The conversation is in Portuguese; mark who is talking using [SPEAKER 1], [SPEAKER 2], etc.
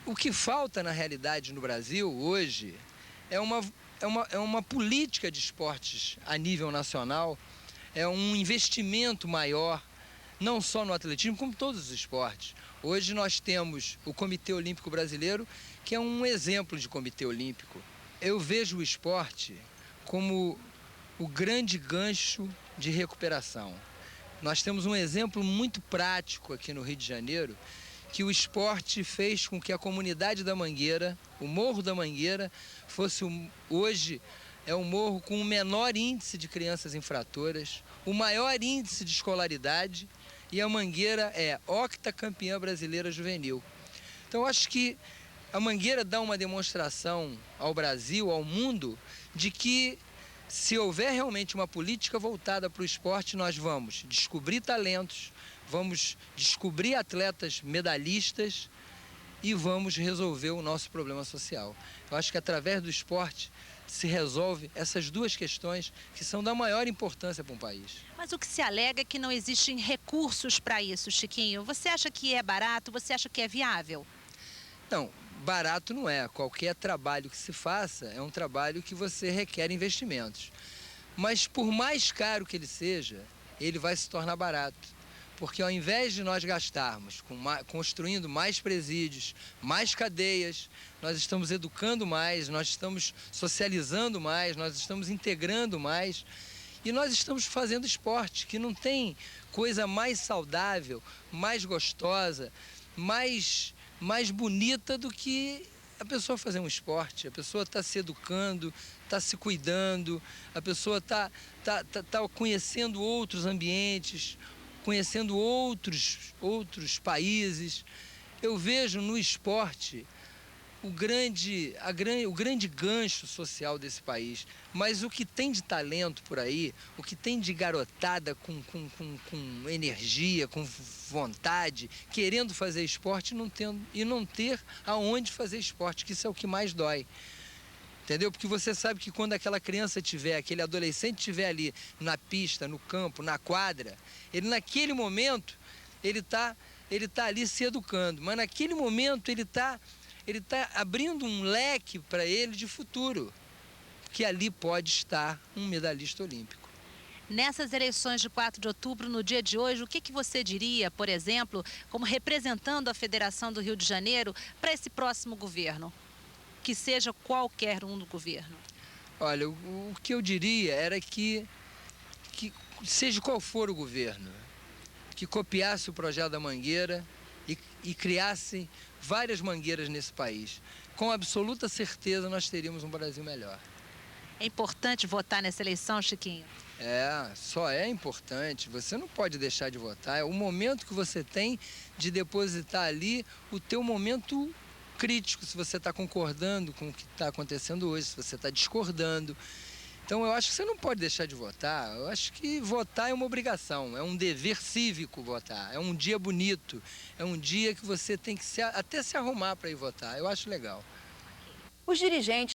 [SPEAKER 1] O que falta, na realidade, no Brasil hoje é uma política de esportes a nível nacional, é um investimento maior, não só no atletismo, como todos os esportes. Hoje nós temos o Comitê Olímpico Brasileiro, que é um exemplo de comitê olímpico. Eu vejo o esporte como o grande gancho de recuperação. Nós temos um exemplo muito prático aqui no Rio de Janeiro, que o esporte fez com que a comunidade da Mangueira, o Morro da Mangueira, hoje é o morro com o menor índice de crianças infratoras, o maior índice de escolaridade, e a Mangueira é octacampeã brasileira juvenil. Então, eu acho que a Mangueira dá uma demonstração ao Brasil, ao mundo, de que se houver realmente uma política voltada para o esporte, nós vamos descobrir talentos, vamos descobrir atletas medalhistas e vamos resolver o nosso problema social. Eu acho que através do esporte se resolve essas duas questões que são da maior importância para um país.
[SPEAKER 2] Mas o que se alega é que não existem recursos para isso, Chiquinho. Você acha que é barato? Você acha que é viável?
[SPEAKER 1] Não, barato não é. Qualquer trabalho que se faça é um trabalho que você requer investimentos. Mas por mais caro que ele seja, ele vai se tornar barato. Porque ao invés de nós gastarmos construindo mais presídios, mais cadeias, nós estamos educando mais, nós estamos socializando mais, nós estamos integrando mais e nós estamos fazendo esporte, que não tem coisa mais saudável, mais gostosa, mais bonita do que a pessoa fazer um esporte. A pessoa está se educando, está se cuidando, a pessoa está conhecendo outros ambientes, conhecendo outros países. Eu vejo no esporte o grande gancho social desse país. Mas o que tem de talento por aí, o que tem de garotada com energia, com vontade, querendo fazer esporte e não ter aonde fazer esporte, que isso é o que mais dói. Entendeu? Porque você sabe que quando aquela criança aquele adolescente estiver ali na pista, no campo, na quadra, ele naquele momento, ele tá ali se educando, mas naquele momento ele tá abrindo um leque para ele de futuro, que ali pode estar um medalhista olímpico.
[SPEAKER 2] Nessas eleições de 4 de outubro, no dia de hoje, o que você diria, por exemplo, como representando a Federação do Rio de Janeiro, para esse próximo governo? Que seja qualquer um do governo.
[SPEAKER 1] Olha, o que eu diria era que seja qual for o governo, que copiasse o projeto da Mangueira e criasse várias mangueiras nesse país. Com absoluta certeza nós teríamos um Brasil melhor.
[SPEAKER 2] É importante votar nessa eleição, Chiquinho?
[SPEAKER 1] Só é importante. Você não pode deixar de votar. É o momento que você tem de depositar ali o teu momento crítico, se você está concordando com o que está acontecendo hoje, se você está discordando. Então eu acho que você não pode deixar de votar. Eu acho que votar é uma obrigação, é um dever cívico votar, é um dia bonito, é um dia que você tem que até se arrumar para ir votar. Eu acho legal.
[SPEAKER 3] Os dirigentes